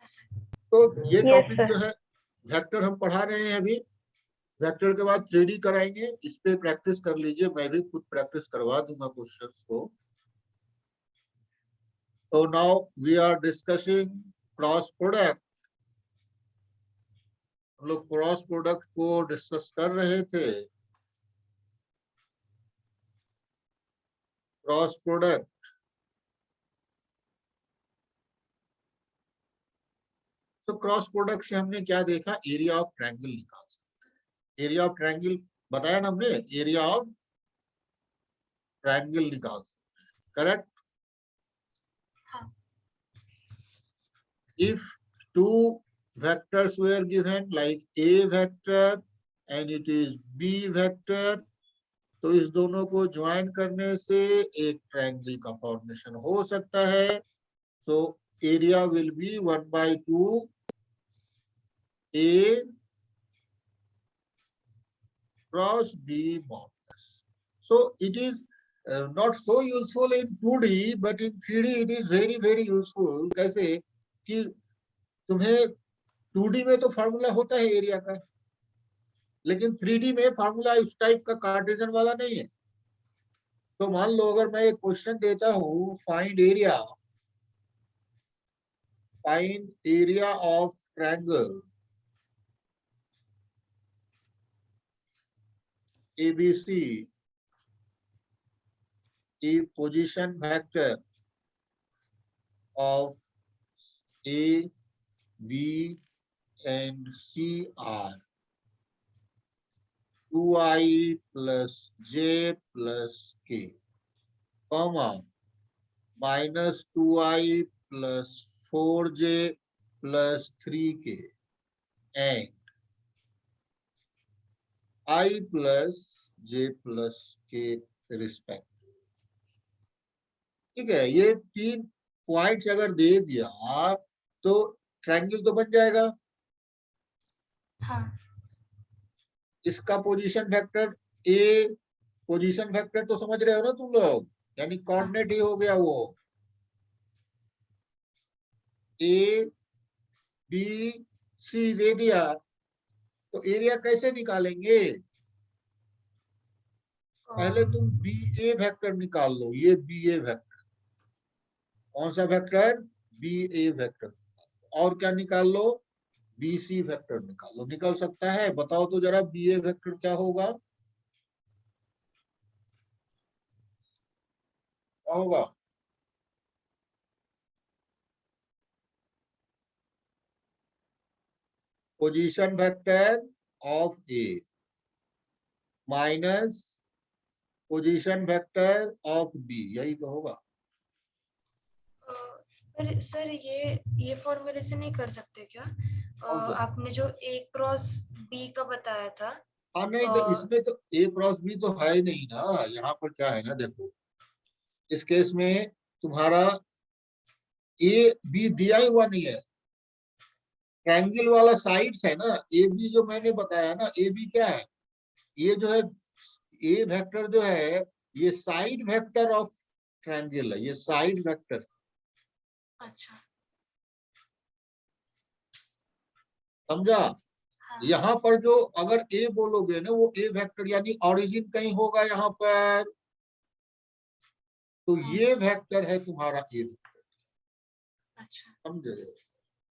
तो ये yes topic sir. जो है वेक्टर हम पढ़ा रहे हैं अभी। वेक्टर के बाद 3D कराएंगे, इस पे प्रैक्टिस कर लीजिए, मैं भी खुद प्रैक्टिस करवा दूंगा क्वेश्चंस को। तो now we are discussing cross product. हम लोग क्रॉस प्रोडक्ट को डिस्कस कर रहे थे। क्रॉस प्रोडक्ट, तो क्रॉस प्रोडक्ट से हमने क्या देखा, एरिया ऑफ ट्रायंगल निकाल सकते हैं। एरिया ऑफ ट्रायंगल बताया ना हमने, एरिया ऑफ ट्रायंगल निकाल सकते हैं, correct. If two vectors were given like A vector and it is B vector, तो इस दोनों को ज्वाइन करने से एक ट्रायंगल का फॉर्मेशन हो सकता है। So area will be 1/2 A cross B modulus. So it is not so useful in 2D, but in 3D it is very very useful. कैसे कि तुम्हें 2D में तो फार्मूला होता है एरिया का, लेकिन 3D में फार्मूला इस टाइप का कार्टेशियन वाला नहीं है। तो मान लो अगर मैं एक क्वेश्चन देता हूं, find area of triangle ABC, if position vector of A, B and C are 2I plus J plus K, comma minus 2I plus 4J plus 3K and I plus J plus K respect. ठीक है, ये 3 points अगर दे दिया तो triangle तो बन जाएगा। हाँ। इसका position vector A, position vector तो समझ रहे हो ना तुम लोग, यानी कोऑर्डिनेट ही हो गया वो। ए बी सी दे दिया, तो एरिया कैसे निकालेंगे? पहले तुम बी ए वेक्टर निकाल लो, ये बी ए वेक्टर, कौन सा वेक्टर? B A vector. और क्या निकाल लो? बी सी वेक्टर निकाल लो। निकल सकता है? बताओ तो जरा, बी ए वेक्टर क्या होगा, क्या होगा? Position vector of a minus position vector of b, यही तो होगा। पर सर ये फॉर्मूले से नहीं कर सकते क्या? आपने जो ए क्रॉस बी का बताया था। हाँ नहीं, तो इसमें तो ए क्रॉस बी तो है ही नहीं ना। यहाँ पर क्या है ना, देखो इस केस में तुम्हारा ए बी दिया ही हुआ नहीं है, ट्रायंगल वाला साइड्स है ना। ए बी जो मैंने बताया ना, ए बी क्या है, ये जो है ए वेक्टर जो है, ये साइड वेक्टर ऑफ ट्रायंगल है, ये साइड वेक्टर। अच्छा। समझा? हाँ। यहाँ पर जो अगर ए बोलोगे ना, वो ए वेक्टर यानी ऑरिजिन कहीं होगा यहाँ पर, तो हाँ। ये वेक्टर है तुम्हारा ए वेक्टर। अच्छा। समझे?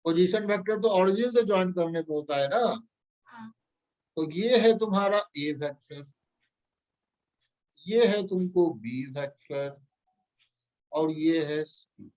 पोजीशन वेक्टर तो ऑरिजिन से ज्वाइन करने को होता है ना। हाँ। तो ये है तुम्हारा ए वेक्टर, ये है तुमको बी वेक्टर, और ये है C.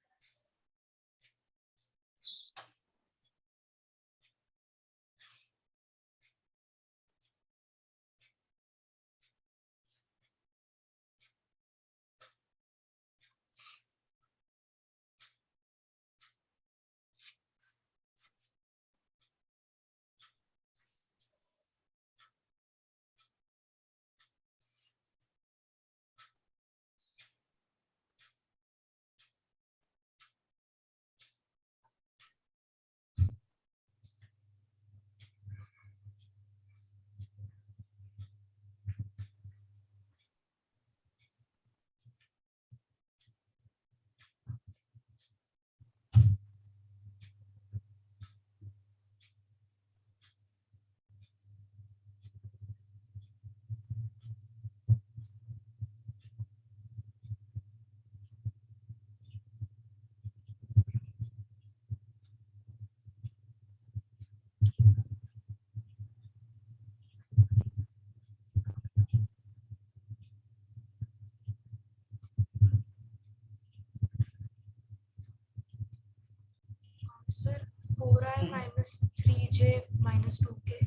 Sir 4i minus 3j minus 2k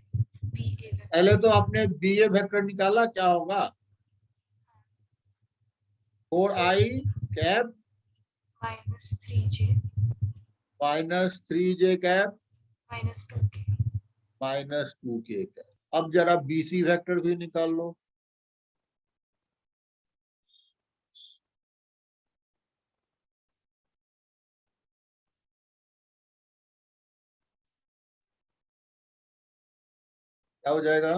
BA vector पहले तो आपने बी ए वेक्टर निकाला, क्या होगा? 4i cap minus 3j minus 3j cap minus 2k। Minus 2k cap. अब जरा बीसी वेक्टर भी निकाल लो। क्या हो जाएगा?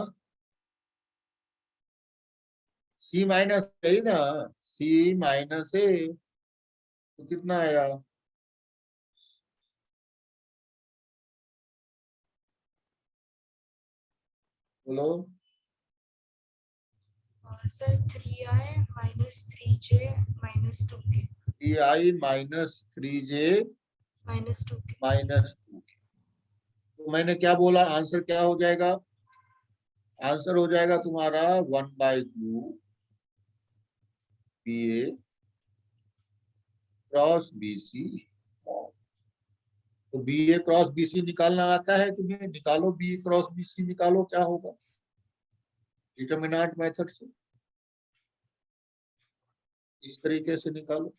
सी माइनस है ना, सी माइनस ए, तो कितना आया? बोलो। Sir 3i minus 3j minus 2k 3i minus 3j minus 2k। Minus 2k। तो मैंने क्या बोला, आंसर क्या हो जाएगा? आंसर हो जाएगा तुम्हारा 1/2 बी ए क्रॉस बी सी। तो बी ए क्रॉस बी सी निकालना आता है तुम्हें? निकालो, बी ए क्रॉस बी सी निकालो, क्या होगा डिटरमिनेंट मेथड से, इस तरीके से निकालो।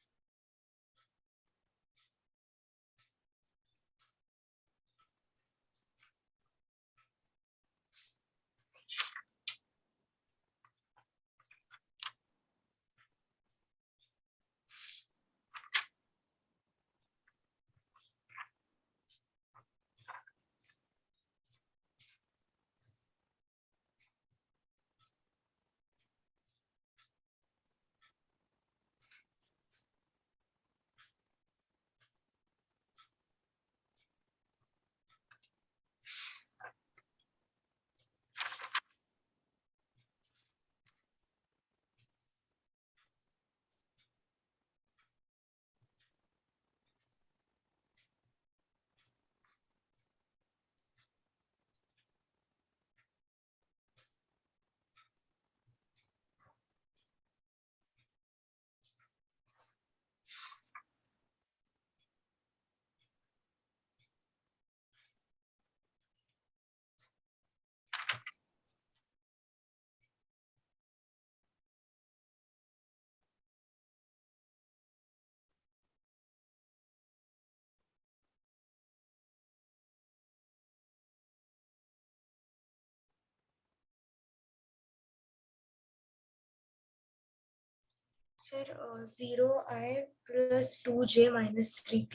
Sir 0i plus 2j minus 3k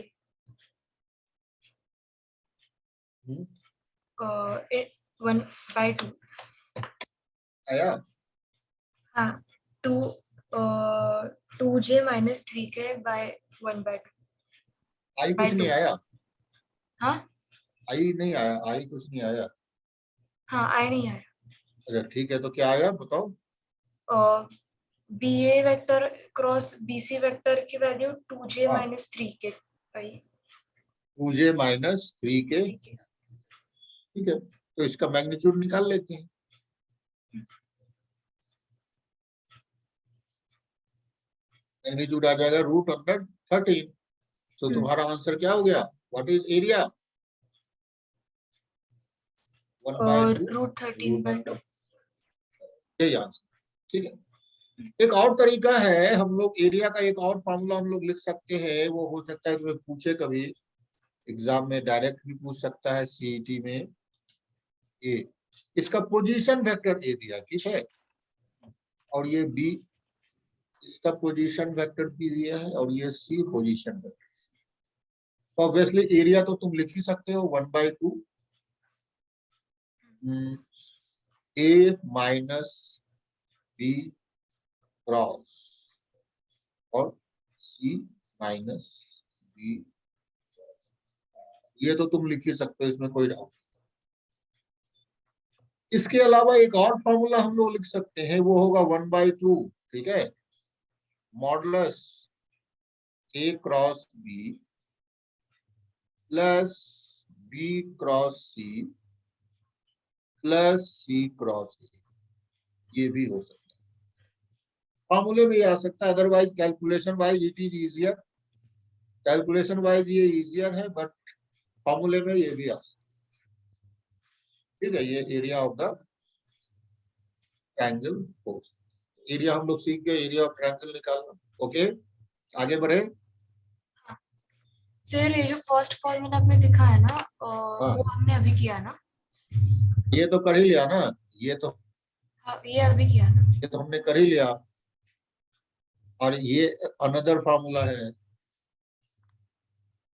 1/2। आया? हाँ 2j minus 3k by 1/2। I by कुछ नहीं 2। आया? हाँ आई नहीं आया, आई कुछ नहीं आया। हाँ आई नहीं आया। अच्छा ठीक है, तो क्या आया बताओ? B A vector cross B C vector की वैल्यू 2j हाँ, minus 3k आई 2j माइनस 3k। 3k। ठीक है, तो इसका मैग्नीट्यूड निकाल लेते हैं। मैग्नीट्यूड आ जाएगा √13। तो तुम्हारा आंसर क्या हो गया? What is area? 1/2 √13/2। यही आंसर। ठीक है, एक और तरीका है, हम लोग एरिया का एक और फॉर्मूला हम लोग लिख सकते हैं। वो हो सकता है तुम्हें पूछे कभी एग्जाम में, डायरेक्ट भी पूछ सकता है सीईटी में। ए, इसका पोजीशन वेक्टर ए दिया, ठीक है, और ये बी इसका पोजीशन वेक्टर भी दिया है, और ये सी पोजीशन वेक्टर। तो ऑब्वियसली एरिया तो तुम लिख ही सकते हो 1/2 ए माइनस बी क्रॉस और सी माइनस बी। ये तो तुम लिख ही सकते हो, इसमें कोई डाउट। इसके अलावा एक और फॉर्मूला हम लोग लिख सकते हैं, वो होगा 1/2, ठीक है, modulus a cross b plus b cross c plus c cross a. ये भी हो सकता है, फॉर्मूले में आ सकता है। Otherwise calculation wise it is easier, calculation wise ये इजियर है, बट फॉर्मूले में ये भी आ सकता है। ठीक है, ये area of the triangle force. Area हम लोग सीख गए, एरिया ऑफ ट्रायंगल निकालना। ओके, आगे बढ़े। सर ये जो फर्स्ट फॉर्मूला आपने दिखा है ना, हाँ, वो हमने अभी किया ना? ये तो कर ही लिया ना, ये तो हाँ, ये अभी किया ना? ये तो हमने कर ही लिया। और ये अनदर फार्मूला है,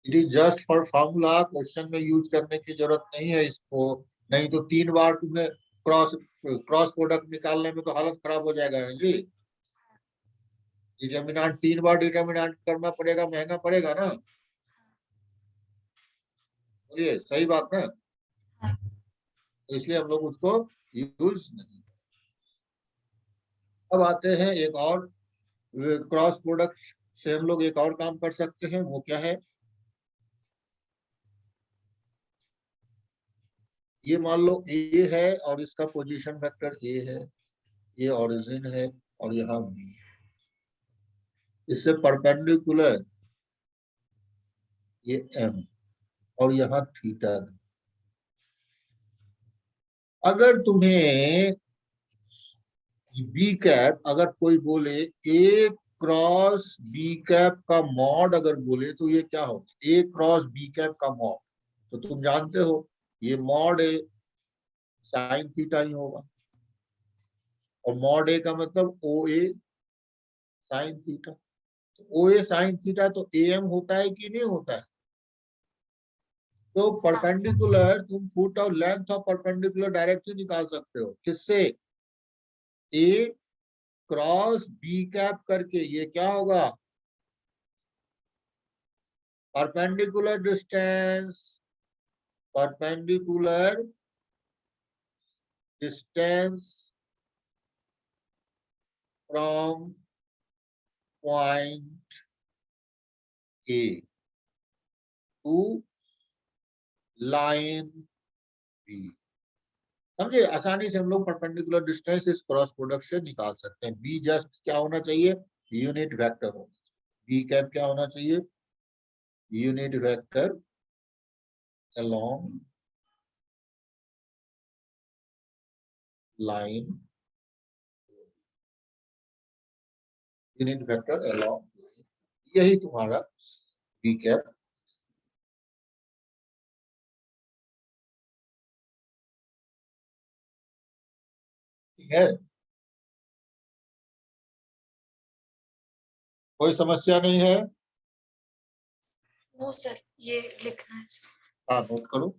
it is just for formula, question में यूज करने की जरूरत नहीं है इसको। नहीं तो 3 बार तुम्हें क्रॉस क्रॉस प्रोडक्ट निकालने में तो हालत खराब हो जाएगा ना जी। डिटर्मिनेंट 3 बार डिटर्मिनेंट करना पड़ेगा, महंगा पड़ेगा ना। ये सही बात ना, हाँ। तो इसलिए हम लोग उसको यूज नहीं। अब आते हैं एक और, क्रॉस प्रोडक्ट से हम लोग एक और काम कर सकते हैं, वो क्या है। ये मान लो ए है और इसका पोजीशन वेक्टर ए है, ये ओरिजिन है और यहाँ बी है, इससे परपेंडिकुलर ये एम और यहाँ थीटा। अगर तुम्हें बी कैप अगर कोई बोले, ए क्रॉस बी कैप का मॉड अगर बोले तो ये क्या होगा, ए क्रॉस बी कैप का मॉड, तो तुम जानते हो ये मॉड ए साइन थीटा ही होगा। और मॉड ए का मतलब ओ ए साइन थीटा। तो ओ ए साइन थीटा तो ए एम होता है कि नहीं होता है। तो परपेंडिकुलर तुम फुट और लेंथ ऑफ परपेंडिकुलर डायरेक्टली निकाल सकते हो, किससे, ए क्रॉस बी कैप करके। ये क्या होगा, perpendicular distance, perpendicular distance from point a to line b. समझे, आसानी से हम लोग परपेंडिकुलर डिस्टेंस इस क्रॉस प्रोडक्ट से निकाल सकते हैं। बी जस्ट क्या होना चाहिए, यूनिट वेक्टर होना चाहिए। बी कैप क्या होना चाहिए, unit vector along line, unit vector along, यही तुम्हारा बी कैप। ठीक है, कोई समस्या नहीं है। नो सर, ये लिखना है सर। हाँ, नोट करो।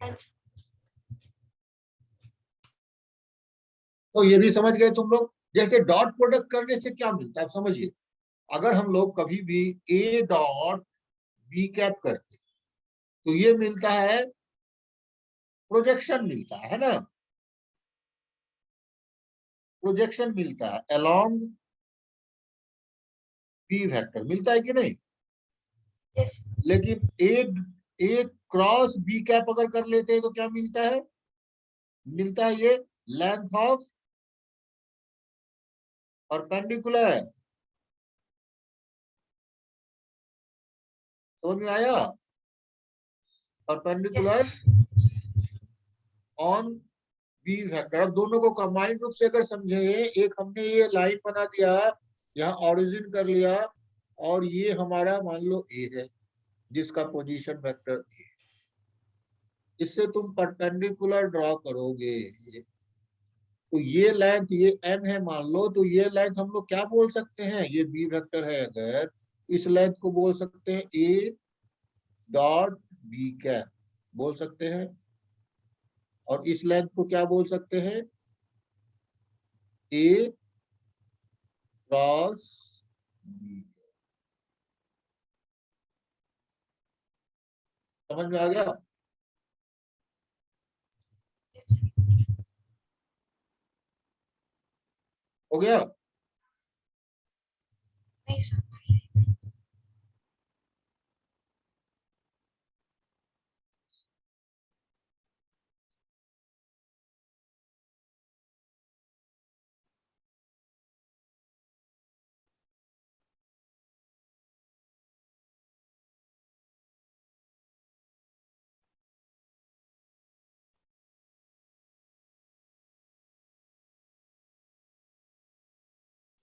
आंसर। तो ये भी समझ गए तुम लोग, जैसे डॉट प्रोडक्ट करने से क्या मिलता है, आप समझिए। अगर हम लोग कभी भी ए डॉट बी कैप करते तो ये मिलता है, प्रोजेक्शन मिलता है ना, प्रोजेक्शन मिलता है अलोंग बी वेक्टर, मिलता है कि नहीं। यस। लेकिन ए क्रॉस बी कैप अगर कर लेते हैं तो क्या मिलता है, मिलता है ये लेंथ ऑफ परपेंडिकुलर। समझ में आया, yes perpendicular sir. On b vector. अब दोनों को कंबाइंड रूप से अगर समझे, एक हमने ये लाइन बना दिया, यहाँ ऑरिजिन कर लिया, और ये हमारा मान लो ए है जिसका पोजीशन वेक्टर ए। इससे तुम परपेंडिकुलर ड्रॉ करोगे, तो ये लेंथ ये एम है मान लो, तो ये लेंथ हम लोग क्या बोल सकते हैं, ये बी वेक्टर है अगर, इस लेंथ को बोल सकते हैं ए डॉट बी कैप बोल सकते हैं। और इस लेंथ को क्या बोल सकते हैं, ए क्रॉस बी। समझ में आ गया? हो गया? नहीं सर।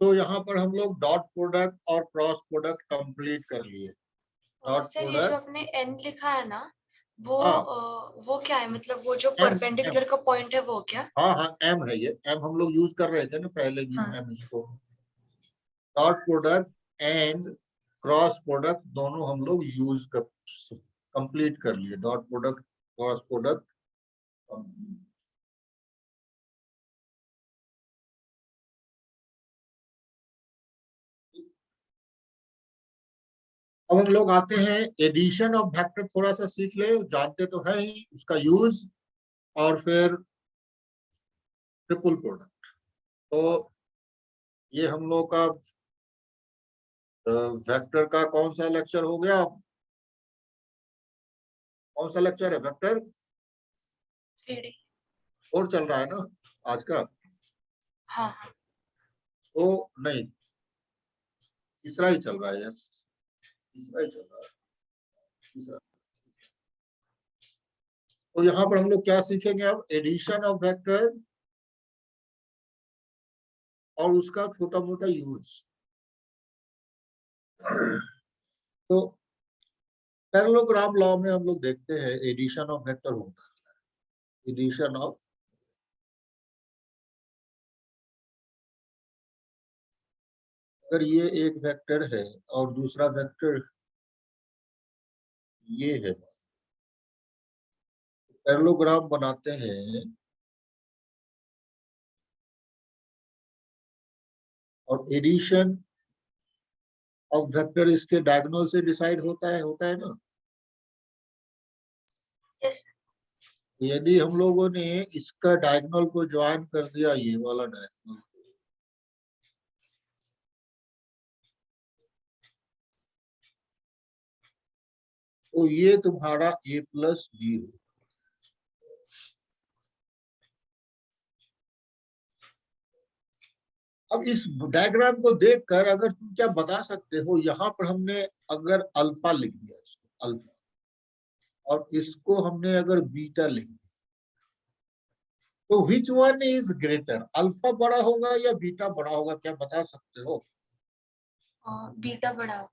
तो यहाँ पर हम लोग डॉट प्रोडक्ट और क्रॉस प्रोडक्ट कंप्लीट कर लिए। और डॉट सर ये जो प्रोडक्ट, आपने एन लिखा है ना, वो हाँ वो क्या है, मतलब वो जो एम एम, परपेंडिकुलर का पॉइंट है वो क्या? हाँ हाँ एम है ये, एम हम लोग यूज कर रहे थे ना पहले भी हाँ। एम इसको। Dot product and cross product दोनों हम लोग यूज कर कंप्लीट कर लिए। Dot product cross product. अब हम लोग आते हैं एडिशन ऑफ वेक्टर, थोड़ा सा सीख ले, जानते तो है ही उसका यूज, और फिर ट्रिपल प्रोडक्ट। तो ये हम लोग का वेक्टर का कौन सा लेक्चर हो गया? कौन सा लेक्चर है? Vector 3D। और चल रहा है ना आज का? हाँ हाँ। तो नहीं, तीसरा ही चल रहा है। यस, तीसरा ही चल रहा है, तीसरा। तो यहाँ पर हम लोग क्या सीखेंगे अब? एडिशन ऑफ वेक्टर और उसका छोटा मोटा यूज। तो पैरेललोग्राम लॉ में हम लोग देखते हैं एडिशन ऑफ वेक्टर होता है। एडिशन ऑफ, अगर ये एक वेक्टर है और दूसरा वेक्टर ये है, पैरेललोग्राम बनाते हैं, और एडिशन ऑफ वेक्टर इसके डायगोनल से डिसाइड होता है ना। यस। यदि हम लोगों ने इसका डायगोनल को ज्वाइन कर दिया, ये वाला डायगोनल, तो ये तुम्हारा a प्लस बी हो। अब इस डायग्राम को देखकर अगर तुम क्या बता सकते हो, यहाँ पर हमने अगर अल्फा लिख दिया, इसको अल्फा, और इसको हमने अगर बीटा लिख दिया, तो which one is greater? Alpha बड़ा होगा या बीटा बड़ा होगा, क्या बता सकते हो? बीटा बड़ा होगा।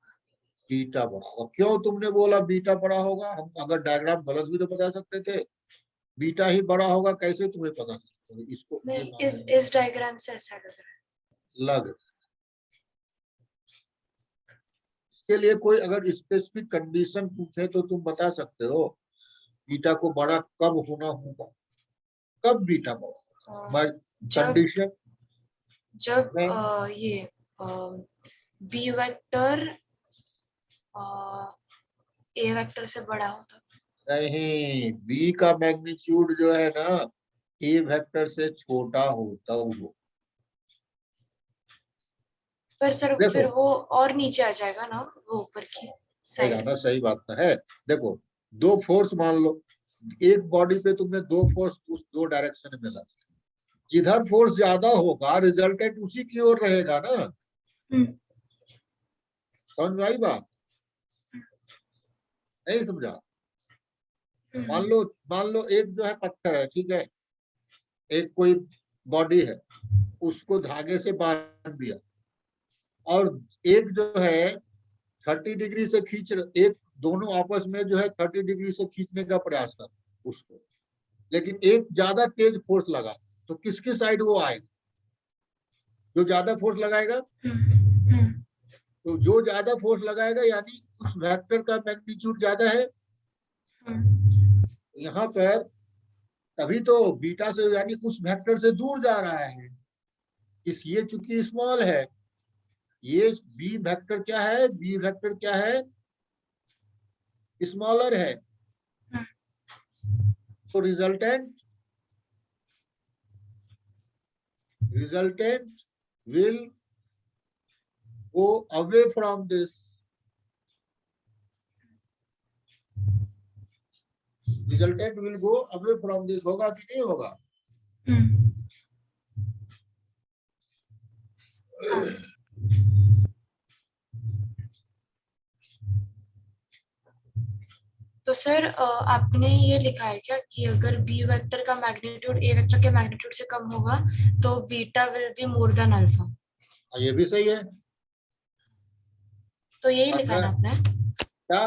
बीटा बड़ा होगा। क्यों तुमने बोला बीटा बड़ा होगा? हम अगर डायग्राम गलत भी तो बता सकते थे, बीटा ही बड़ा होगा, कैसे तुम्हें पता सकते हो? इसको ये नहीं, मान लेंगे, इस डायग्राम से ऐसा लग रहा है। लग। इसके लिए कोई अगर स्पेसिफिक कंडीशन पूछे तो तुम बता सकते हो बीटा को बड़ा कब होना होगा, कब बीटा बड़ा? बाय जब कंडीशन जब में। ये बी वेक्टर ए वेक्टर से बड़ा होता। नहीं, बी का मैग्नीट्यूड जो है ना ए वेक्टर से छोटा होता हो। पर सर फिर देखो, वो और नीचे आ जाएगा ना, वो ऊपर की आएगा साइड। ना, सही बात तो है। देखो, दो फोर्स मान लो, एक बॉडी पे तुमने दो फोर्स उस दो डायरेक्शन में लगा, जिधर फोर्स ज्यादा होगा रिजल्टेंट उसी की ओर रहेगा ना। समझ में आई बात? नहीं समझा? मान लो एक जो है पत्थर है, ठीक है, एक कोई बॉडी है, उसको धागे से बांध दिया, और एक जो है 30 डिग्री से एक, दोनों आपस में जो है 30 डिग्री से खींचने का प्रयास कर उसको, लेकिन एक ज्यादा तेज फोर्स लगा, तो किसकी साइड वो आएगा? जो ज्यादा फोर्स लगाएगा। तो जो ज्यादा फोर्स लगाएगा यानी उस वेक्टर का मैग्नीट्यूड ज्यादा है। यहाँ पर तभी तो बीटा से यानी उस वेक्टर से दूर जा रहा है, इस ये चूंकि स्मॉल है, ये बी वेक्टर क्या है? बी वेक्टर क्या है? स्मॉलर है। तो resultant will go away from this. Resultant will go away from this. होगा कि नहीं होगा? तो सर आपने ये लिखा है क्या कि अगर बी वेक्टर का मैग्नीट्यूड ए वेक्टर के मैग्नीट्यूड से कम होगा तो beta will be more than alpha? ये भी सही है। तो यही लिखा है ना आपने? क्या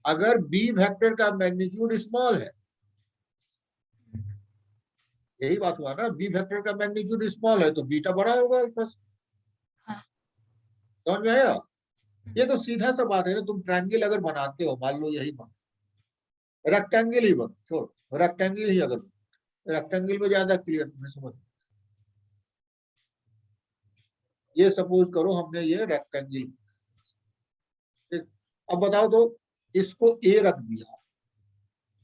अगर बी वेक्टर का मैग्नीट्यूड स्मॉल है, यही बात हुआ ना, बी वेक्टर का मैग्नीट्यूड स्मॉल है तो बीटा बड़ा होगा अल्फा से। समझ में आया? ये तो सीधा सा बात है ना। तुम ट्रायंगल अगर बनाते हो, मान लो यही रेक्टेंगल ही बनो, छोड़ो रेक्टेंगल ही, अगर रेक्टेंगल में ज्यादा क्लियर तुम्हें समझ। ये सपोज करो हमने ये रेक्टेंगल, अब बताओ तो इसको ए रख दिया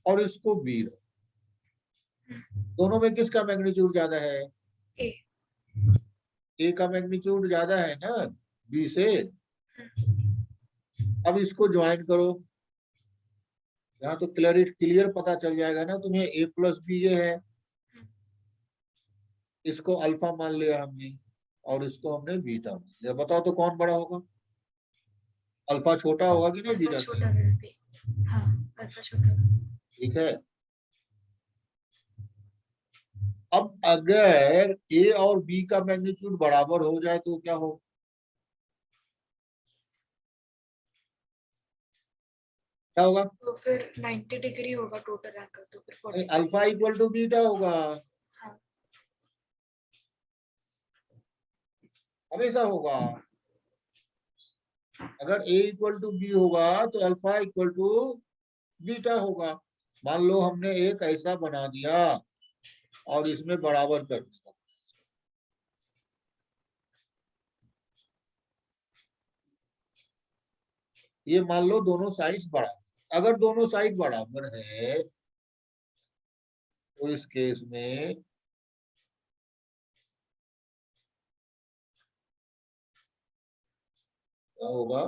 और इसको बी रख, दोनों में किसका मैग्नीट्यूड ज्यादा है? ए का मैग्नीट्यूड ज्यादा है ना बी से। अब इसको ज्वाइन करो, यहाँ तो क्लियर पता चल जाएगा ना तुम्हें, ए प्लस बी ये है, इसको अल्फा मान लिया हमने और इसको हमने बीटा मान लिया। बताओ तो कौन बड़ा होगा? अल्फा छोटा होगा कि नहीं बीटा से? हाँ, अल्फा छोटा। ठीक है। अब अगर ए और बी का मैग्नीट्यूड बराबर हो जाए तो क्या हो? क्या होगा? तो फिर 90 डिग्री होगा टोटल एंगल, तो फिर 40 अल्फा इक्वल टू बीटा होगा। हाँ। हमेशा होगा। अगर ए इक्वल टू बी होगा तो अल्फा इक्वल टू बीटा होगा। मान लो हमने एक ऐसा बना दिया और इसमें बराबर कर दिया, ये मान लो दोनों साइड्स बराबर। अगर दोनों साइड बराबर है तो इस केस में क्या होगा?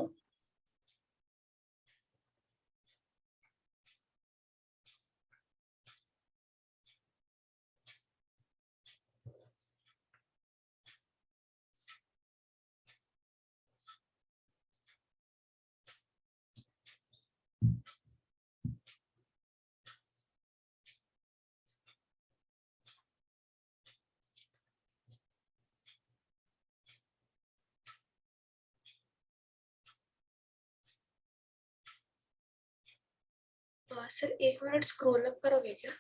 सर 1 मिनट स्क्रॉल अप करोगे क्या?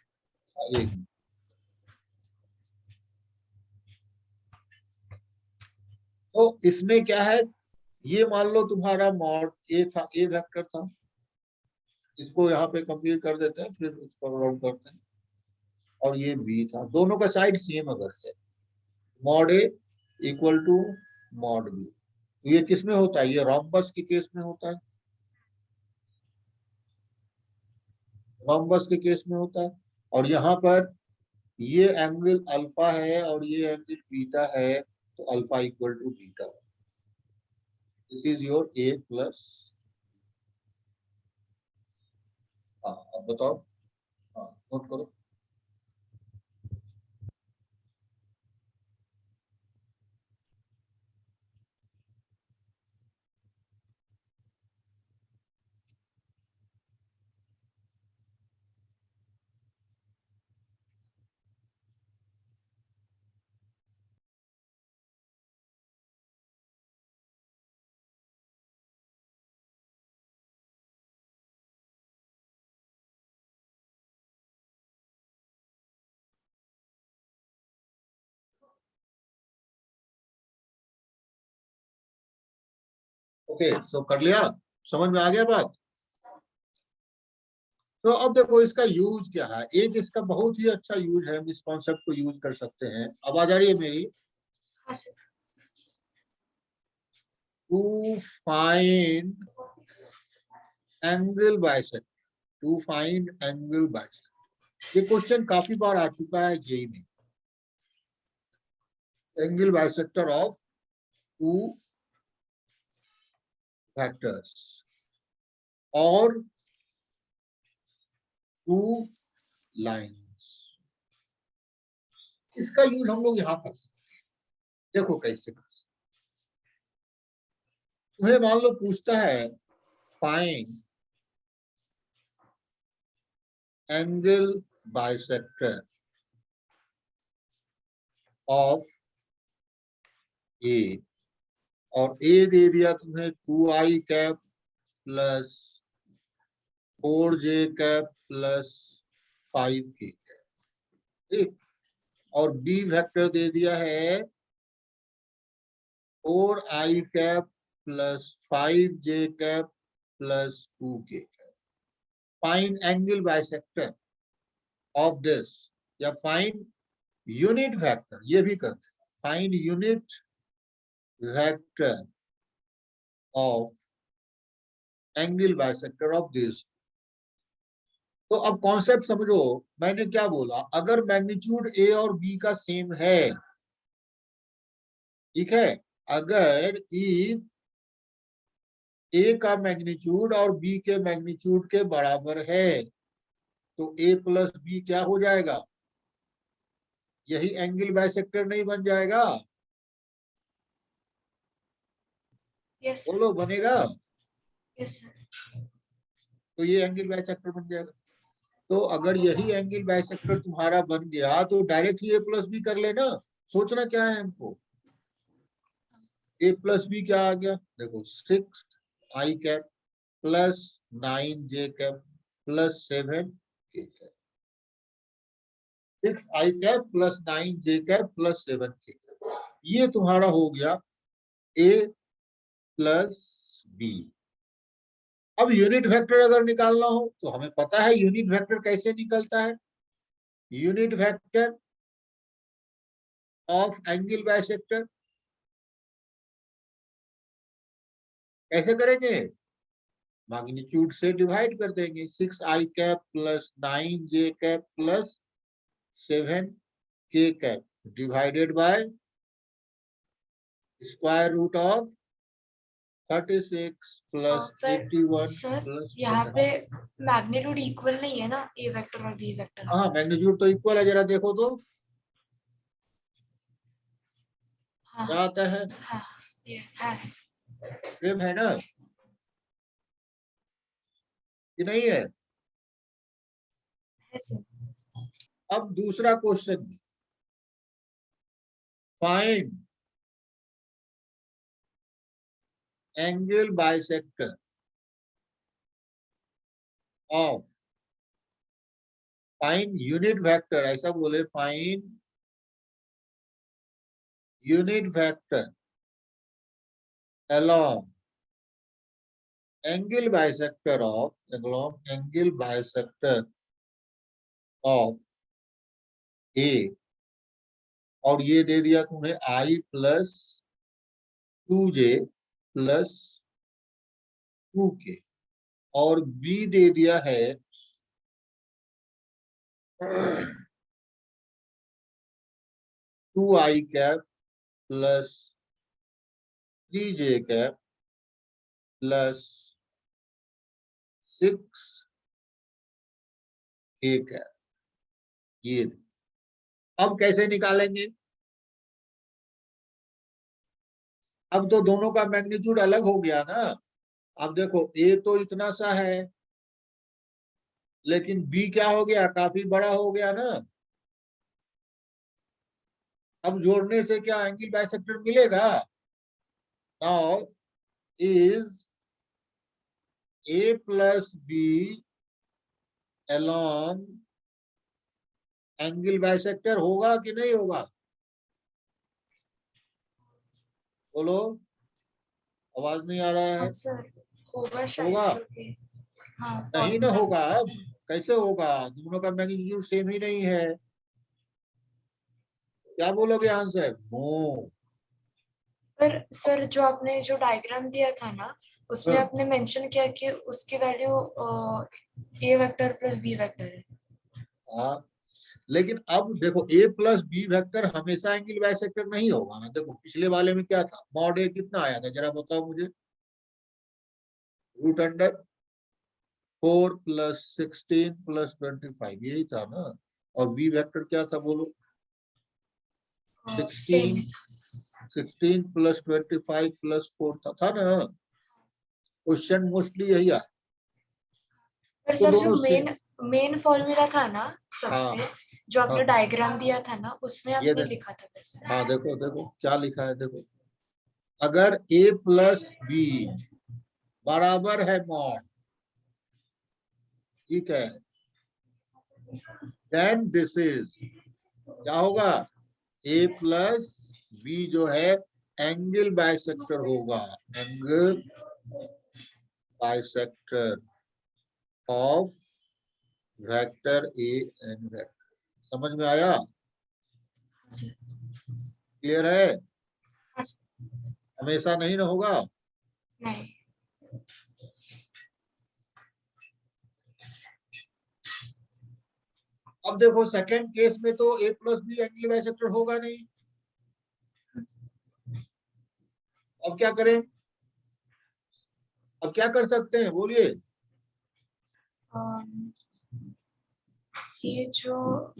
एक, तो इसमें क्या है, ये मान लो तुम्हारा मॉड ए था, ए वेक्टर था, इसको यहाँ पे कंप्लीट कर देते हैं, फिर इसको राउंड करते हैं। और ये बी था, दोनों का साइड सेम अगर है, mod a equal to mod b, तो ये किस में होता है? ये रोम्बस के केस में होता है, रोम्बस के केस में होता है। और यहाँ पर ये एंगल अल्फा है और ये एंगल बीटा है, तो alpha equal to beta. This is your a plus. हाँ अब बताओ, हाँ नोट करो। ओके सो कर लिया, समझ में आ गया बात? तो अब देखो इसका यूज क्या है। एक इसका बहुत ही अच्छा यूज है, हम इस कॉन्सेप्ट को यूज कर सकते हैं। अब आ जा रही है मेरी, हाँ sir. To find angle bisect, to find angle bisect. ये क्वेश्चन काफी बार आ चुका है जेई में। Angle bisector of two vectors और टू लाइंस, इसका यूज हम लोग यहां कर सकते हैं। देखो कैसे कर, तुम्हें मान लो पूछता है फाइंड एंगल बाइसेक्टर ऑफ ए, और ए दे दिया तुम्हें 2i cap plus 4j cap plus 5k cap, ठीक। और बी वेक्टर दे दिया है 4i cap plus 5j cap plus 2k cap. Find angle bisector of this, या फाइंड यूनिट वेक्टर, ये भी करते हैं, find unit vector of angle bisector of this. तो अब कॉन्सेप्ट समझो, मैंने क्या बोला, अगर मैग्नीट्यूड ए और बी का सेम है, ठीक है, अगर इफ ए का मैग्नीट्यूड और बी के मैग्नीट्यूड के बराबर है, तो ए प्लस बी क्या हो जाएगा, यही एंगल बाइसेक्टर नहीं बन जाएगा? यस बोलो, बनेगा? Yes sir. तो ये एंगल बाइसेक्टर बन जाएगा। तो अगर यही एंगल बाइसेक्टर तुम्हारा बन गया तो डायरेक्टली ए प्लस बी कर लेना। सोचना क्या है हमको, ए प्लस बी क्या आ गया, देखो 6i cap plus 9j cap plus 7k cap, 6i cap plus 9j cap plus 7k cap, ये तुम्हारा हो गया ए प्लस बी। अब यूनिट वेक्टर अगर निकालना हो तो हमें पता है यूनिट वेक्टर कैसे निकलता है। Unit vector of angle bisector कैसे करेंगे, मैग्नीट्यूड से डिवाइड कर देंगे, 6i cap plus 9j cap plus 7k cap divided by square root of 36 plus पर 81 सर प्लस यहाँ पे मैग्नीट्यूड इक्वल नहीं है ना ए वेक्टर और बी वेक्टर। हाँ, मैग्नीट्यूड तो इक्वल है, जरा देखो तो हाँ क्या आता है, हाँ ये है। सेम है ना कि नहीं है? है सर। अब दूसरा question, find angle bisector of, find unit vector, ऐसा बोले, find unit vector along angle bisector of A, और ये दे दिया तुम्हें i plus 2j plus 2k, और B दे दिया है 2i cap plus 3j cap plus 6k cap. ये अब कैसे निकालेंगे, अब तो दोनों का मैग्नीट्यूड अलग हो गया ना। अब देखो ए तो इतना सा है, लेकिन बी क्या हो गया, काफी बड़ा हो गया ना। अब जोड़ने से क्या एंगल बाइसेक्टर मिलेगा? Now is a plus b along angle bisector होगा कि नहीं होगा? बोलो, आवाज नहीं आ रहा है। हाँ सर होगा शायद होगा क्योंकि हाँ नहीं ना फॉर्मूला। होगा, अब कैसे होगा, दोनों का मैग्नीट्यूड सेम ही नहीं है। क्या बोलोगे आंसर? नो। पर सर जो आपने जो डायग्राम दिया था ना उसमें हाँ, आपने मेंशन किया कि उसकी वैल्यू ए वेक्टर प्लस बी वेक्टर है। हाँ, लेकिन अब देखो ए प्लस बी वेक्टर हमेशा एंगल बाइसेक्टर नहीं होगा ना। देखो पिछले वाले में क्या था, मॉड ए कितना आया था जरा बताओ मुझे, रूट अंडर 4 प्लस 16 प्लस 25 यही था ना। और बी वेक्टर क्या था बोलो, सेम 16 प्लस 25 प्लस 4 था ना। क्वेश्चन मोस्टली यही आया। पर तो सर जो दोनों से, मेन फॉर्मूला था ना हाँ सबसे, जो आपने हाँ डायग्राम दिया था ना, उसमें ये आपने देखो, लिखा था वैसे। हाँ देखो देखो क्या लिखा है देखो, अगर a प्लस बी बराबर है मॉड, ठीक है, देन दिस इज, क्या होगा, a प्लस बी जो है एंगल बाइसेक्टर होगा, angle bisector of vector A and vector. समझ में आया, क्लियर है। हाँ सर। हमेशा नहीं ना होगा। नहीं। अब देखो सेकंड केस में तो a plus b angle bisector होगा नहीं। अब क्या करें, अब क्या कर सकते हैं बोलिए। अम, ये जो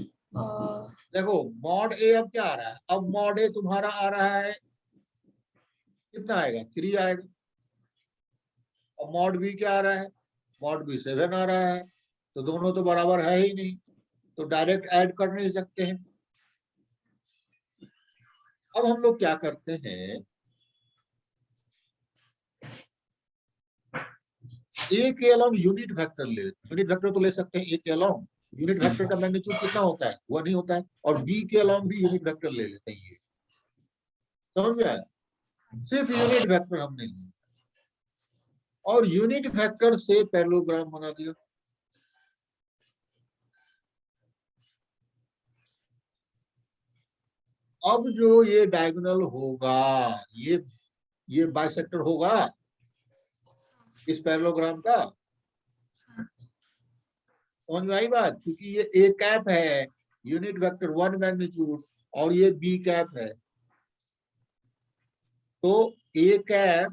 देखो मॉड ए अब क्या आ रहा है, अब मॉड ए तुम्हारा आ रहा है कितना आएगा, 3 आएगा। और मॉड बी क्या आ रहा है, मॉड बी 7 आ रहा है। तो दोनों तो बराबर है ही नहीं, तो डायरेक्ट ऐड कर नहीं सकते हैं। अब हम लोग क्या करते हैं, ए के अलोंग यूनिट वेक्टर ले, यूनिट वेक्टर तो ले सकते हैं ए के अलोंग। यूनिट वेक्टर का मैग्नीट्यूड कितना होता है, वो नहीं होता है। और बी के अलोंग भी यूनिट वेक्टर ले लेते हैं ये। समझ में आया, सिर्फ यूनिट वेक्टर हमने लिया और यूनिट वेक्टर से पैरेललोग्राम बना दिया। अब जो ये डायगोनल होगा, ये बाइसेक्टर होगा इस पैरेललोग्राम का। समझ में आई बात, क्योंकि ये ए कैप है, यूनिट वेक्टर 1 मैग्नीट्यूड, और ये बी कैप है। तो a cap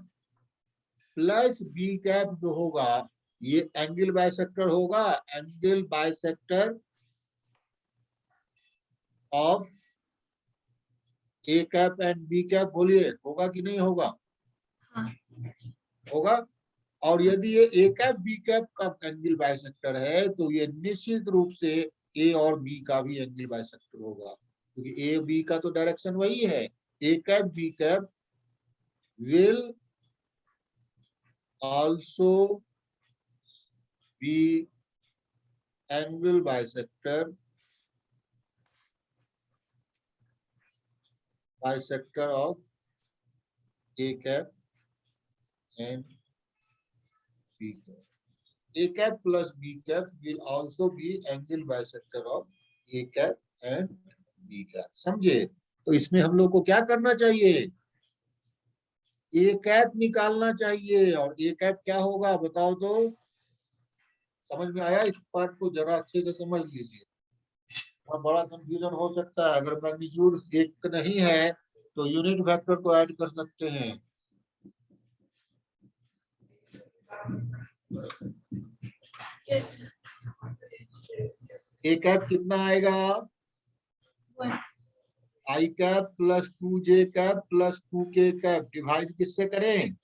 plus b cap जो होगा ये एंगल बाइसेक्टर होगा, angle bisector of A cap and B cap. बोलिए होगा कि नहीं होगा, हाँ होगा। और यदि ये ए कैप बी कैप का एंगल बाइसेक्टर है तो ये निश्चित रूप से ए और बी का भी एंगल बाइसेक्टर होगा, क्योंकि ए बी का तो डायरेक्शन वही है। A cap B cap will also be angle bisector of A cap and B cap. A cap plus B cap will also be angle bisector of A cap and B cap। समझे, तो इसमें हम लोग को क्या करना चाहिए, A cap निकालना चाहिए। और A cap क्या होगा बताओ तो, समझ में आया, इस पार्ट को जरा अच्छे से समझ लीजिए, वहाँ बड़ा कंफ्यूजन हो सकता है। अगर मैग्नीट्यूड एक नहीं है तो यूनिट वेक्टर को ऐड कर सकते हैं। यस A cap कितना आएगा, one I cap plus 2J cap plus 2K cap, divide किससे करें,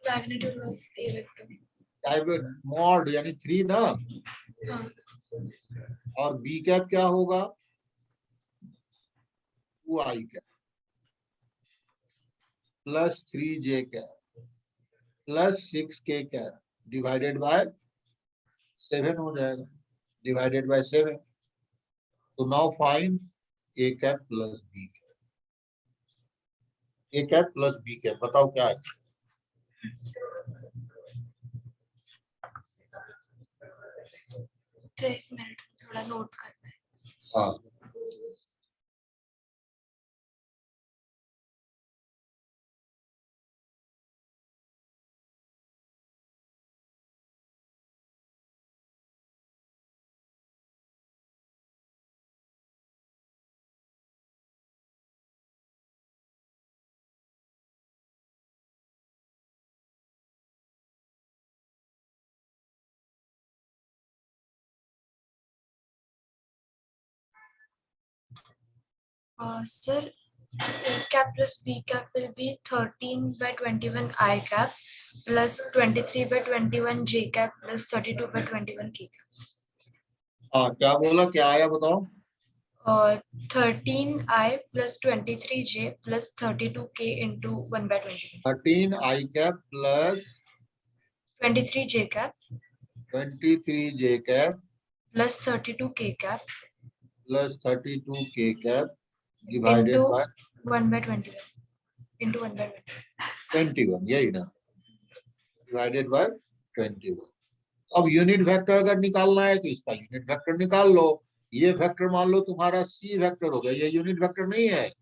magnitude of A vector. Mod यानी 3 ना। हाँ और बी कैप क्या होगा, 2I cap plus 3J cap plus 6K cap divided bye 7 हो जाएगा, डिवाइडेड बाय 7। तो नाउ फाइंड ए कैप प्लस बी कैप, ए कैप प्लस बी कैप बताओ क्या है। तो एक मिनट थोड़ा नोट करना है। हाँ sir A cap plus B cap will be 13 by 21 I cap plus 23 by 21 J cap plus 32 by 21 K cap. हाँ, क्या बोला, क्या आया बताओ? 13I plus 23J plus 32K into 1 by 21. 13 I cap plus 23J cap 23 J cap plus 32K cap plus 32 K cap divided into by 1 by 21 into 1 by 21. 21, यही ना, divided by 21। अब unit vector अगर निकालना है तो इसका यूनिट वेक्टर निकाल लो। ये वेक्टर मान लो तुम्हारा सी वेक्टर हो गया, ये यूनिट वेक्टर नहीं है।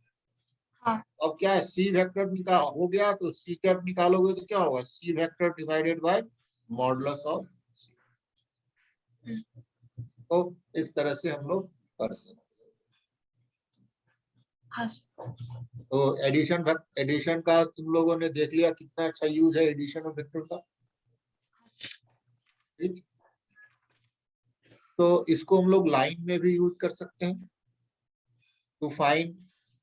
हाँ। अब क्या है, सी वेक्टर निकाल हो गया तो सी कैप निकालोगे तो क्या होगा, C vector divided by modulus of C. तो इस तरह से हम लोग कर सकते हैं। हाँ तो एडिशन का तुम लोगों ने देख लिया कितना अच्छा यूज है एडिशन ऑफ वेक्टर का। ठीक, तो इसको हम लोग लाइन में भी यूज कर सकते हैं। To find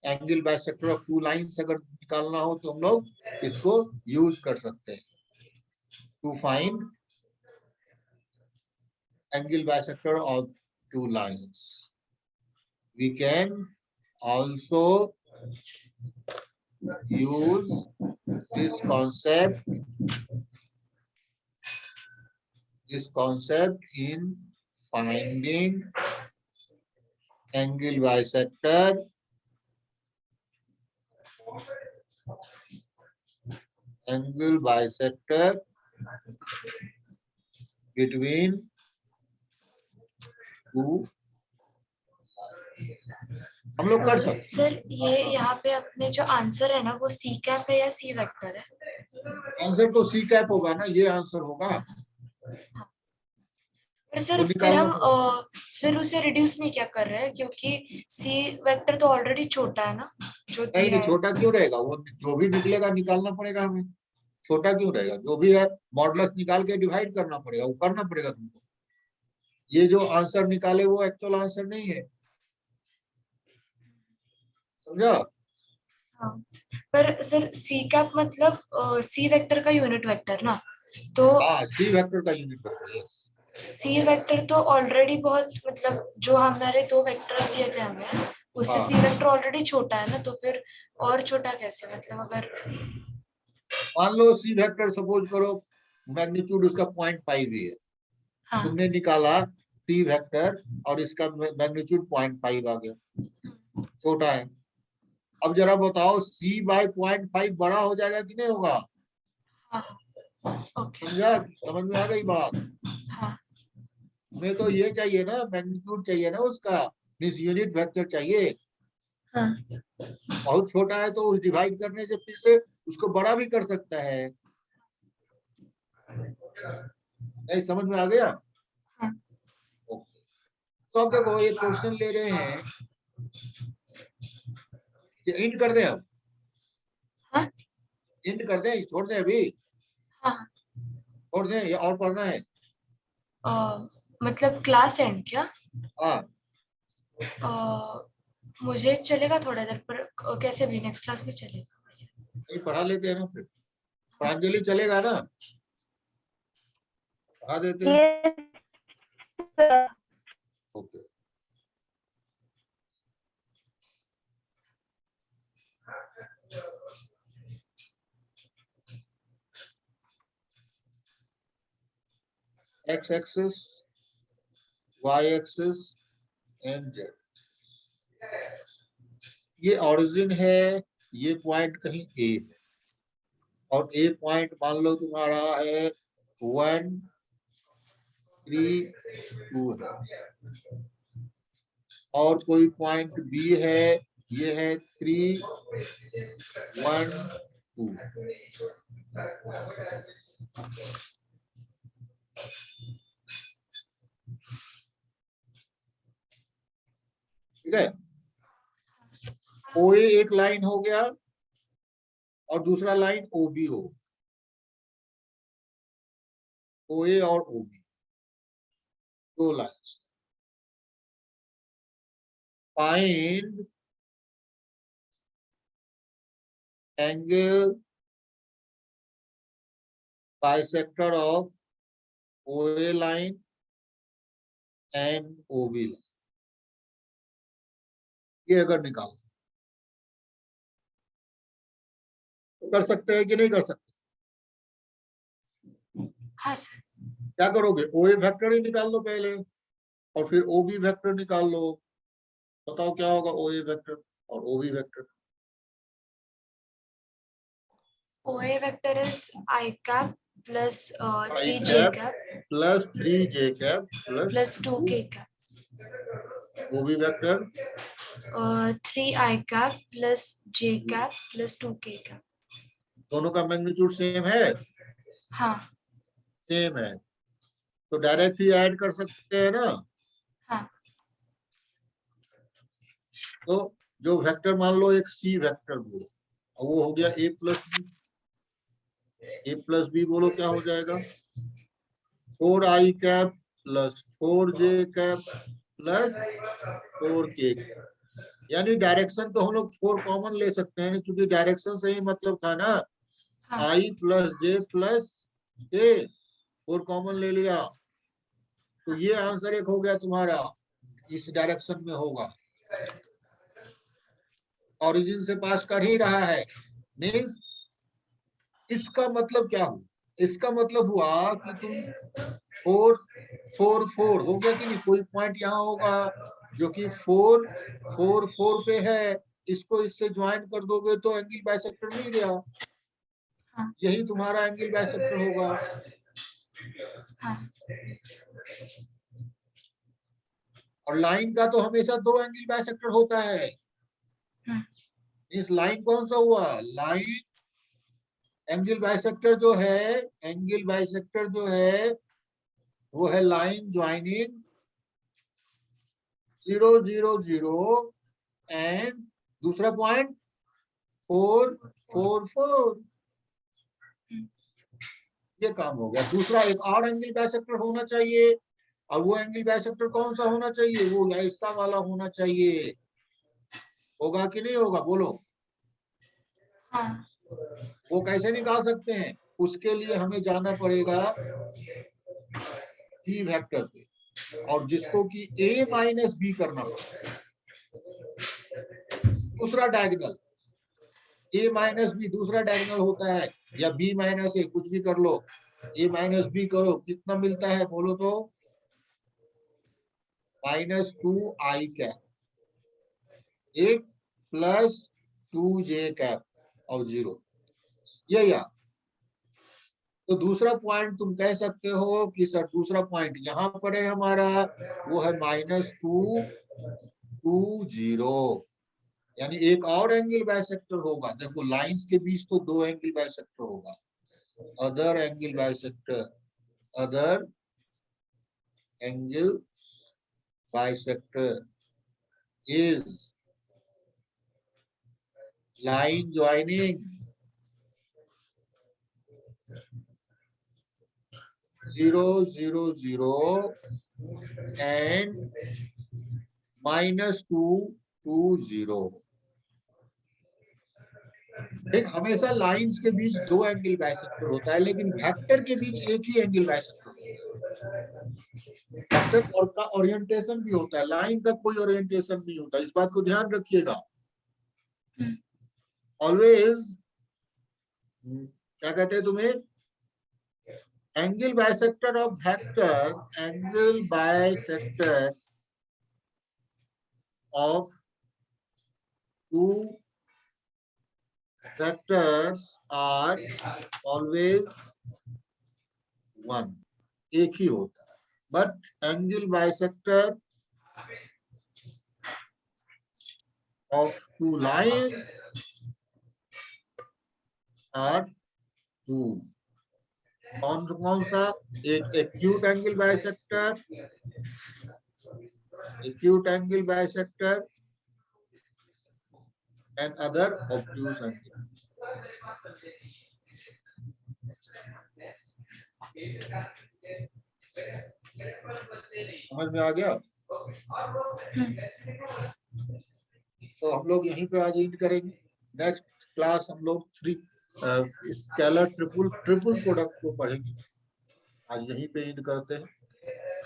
angle bisector of two lines अगर निकालना हो तो हम लोग इसको यूज कर सकते हैं। To find angle bisector of two lines we can also use this concept in finding angle bisector between two। हम लोग कर सकते। सर ये यहाँ पे अपने जो आंसर है ना वो सी कैप है या सी वेक्टर है? आंसर तो सी कैप होगा ना, ये आंसर होगा। पर सर फिर हम फिर उसे रिड्यूस नहीं क्या कर रहे हैं, क्योंकि सी वेक्टर तो ऑलरेडी छोटा है ना जो नहीं दिया नहीं, छोटा क्यों रहेगा, वो जो भी निकलेगा निकालना पड़ेगा हमें। छोटा क्यों रहेगा, जो भी है मॉडुलस निकाल के डिवाइड करना पड़ेगा, वो करना पड़ेगा तुमको। ये जो आंसर निकाले वो एक्चुअल आंसर नहीं है, समझा? हाँ। पर सर सी कैप मतलब सी वेक्टर का यूनिट वेक्टर ना, तो हाँ, सी वेक्टर का unit vector, yes. C vector तो ऑलरेडी बहुत मतलब जो हमारे दो वेक्टर्स दिए थे हमें उससे हाँ। सी वेक्टर ऑलरेडी छोटा है ना, तो फिर और छोटा कैसे, मतलब अगर मान लो सी वेक्टर सपोज करो मैग्नीट्यूड उसका 0.5 ही है। हाँ तुमने निकाला सी वेक्टर और इसका मैग्नीट्यूड 0.5 आ गया, छोटा है। अब जरा बताओ सी बाय 0.5 बड़ा हो जाएगा कि नहीं होगा? हाँ ओके समझा, समझ में आ गई बात? हाँ हमें तो ये चाहिए ना, मैग्नीट्यूड चाहिए ना उसका, इस यूनिट वेक्टर चाहिए। हाँ बहुत छोटा है तो उस डिवाइड करने से फिर से उसको बड़ा भी कर सकता है। नहीं समझ में आ गया? हाँ ओके। तो अब देखो ये क्वेश्चन ले रहे हैं, ये इंड कर दें, अब हाँ इंड कर दें, छोड़ दें अभी, हाँ छोड़ दें या और पढ़ना है? मतलब क्लास एंड क्या? हाँ, मुझे चलेगा थोड़ा देर पर, कैसे भी नेक्स्ट क्लास में चलेगा वैसे। नहीं पढ़ा लेते हैं ना फिर, प्रांजलि चलेगा ना, पढ़ा देते हैं। Okay. X axis, y axis and z, ये ओरिजिन है, ये पॉइंट कहीं ए है, और ए पॉइंट मान लो तुम्हारा है 1 3 2 है, और कोई पॉइंट बी है, ये है 3 1 2। ठीक है, ओए एक लाइन हो गया और दूसरा लाइन ओबी हो, ओए और ओबी दो line. Find angle bisector of OA line and OB line, ये अगर निकालो तो कर सकते हैं कि नहीं कर सकते? हाँ सर। क्या करोगे? OA वेक्टर ही निकाल लो पहले और फिर OB वेक्टर निकाल लो। बताओ क्या होगा OA वेक्टर और OB vector? OA vector is I cap plus I 3j cap cap plus 3j cap plus 2k cap. OB vector 3I cap plus j cap plus 2k cap. दोनों का magnitude same है? हाँ same है तो direct ही add कर सकते हैं ना। हाँ तो जो वेक्टर मान लो एक C वेक्टर बोलो और वो हो गया A प्लस बी बोलो, क्या हो जाएगा? 4I cap plus 4j cap plus 4k cap. यानी डायरेक्शन तो हम लोग 4 कॉमन ले सकते हैं क्योंकि डायरेक्शन से ही मतलब था ना। हाँ I plus j plus k 4 common ले लिया तो ये आंसर एक हो गया तुम्हारा, इस डायरेक्शन में होगा, ओरिजिन से पास कर ही रहा है। मीन्स इसका मतलब क्या हुआ? इसका मतलब हुआ कि तुम 4 4 4 हो गया कि नहीं? कोई पॉइंट यहाँ होगा जो कि 4 4 4 पे है, इसको इससे ज्वाइन कर दोगे तो एंगल बाइसेक्टर मिल गया। हाँ यही तुम्हारा एंगल बाइसेक्टर होगा। हाँ और लाइन का तो हमेशा 2 एंगल बाइसेक्टर होता है। इस लाइन कौन सा हुआ? लाइन एंगल बाइसेक्टर जो है, एंगल बाइसेक्टर जो है वो है लाइन ज्वाइनिंग 0 0 0 एंड दूसरा पॉइंट 4 4 4। ये काम हो गया। दूसरा एक और एंगल बाइसेक्टर होना चाहिए और वो एंगल बाइसेक्टर कौन सा होना चाहिए? वो ऐसा वाला होना चाहिए। होगा कि नहीं होगा बोलो? हाँ वो कैसे निकाल सकते हैं? उसके लिए हमें जाना पड़ेगा B वेक्टर पे और जिसको कि A माइनस बी करना पड़ेगा। दूसरा डायगोनल A माइनस बी दूसरा डायगोनल होता है, या B माइनस A, कुछ भी कर लो। A माइनस बी करो, कितना मिलता है बोलो तो? -2I कैप एक प्लस 2j कैप और 0। ये या तो दूसरा पॉइंट तुम कह सकते हो कि सर दूसरा पॉइंट यहाँ पर है हमारा, वो है -2 2 0। यानी एक और एंगल बाइसेक्टर होगा। देखो लाइंस के बीच तो 2 एंगल बाइसेक्टर होगा। Other angle bisector, other angle bisector is line joining 0 0 0 and -2 2 0। देख हमेशा लाइंस के बीच 2 एंगल बाइसेक्टर होता है लेकिन वेक्टर के बीच एक ही एंगल बाइसेक्टर होता है। वेक्टर और का ओरिएंटेशन भी होता है, लाइन का कोई ओरिएंटेशन नहीं होता। इस बात को ध्यान रखिएगा ऑलवेज। क्या कहते हैं तुम्हें? Angle bisector of vector, angle bisector of 2 vectors are always 1, एक ही होता है। But angle bisector of 2 lines are 2। कौन सा? एक acute angle bisector, acute angle bisector and other obtuse angle। समझ में आ गया? तो हम लोग यहीं पे आज एंड करेंगे। नेक्स्ट क्लास हम लोग स्केलर ट्रिपल प्रोडक्ट को पढ़ेंगे। आज यहीं पे एंड करते हैं।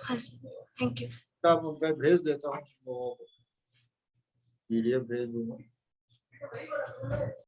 हाँ सर, थैंक यू। अब मैं भेज देता हूँ, PDF भेज दूंगा।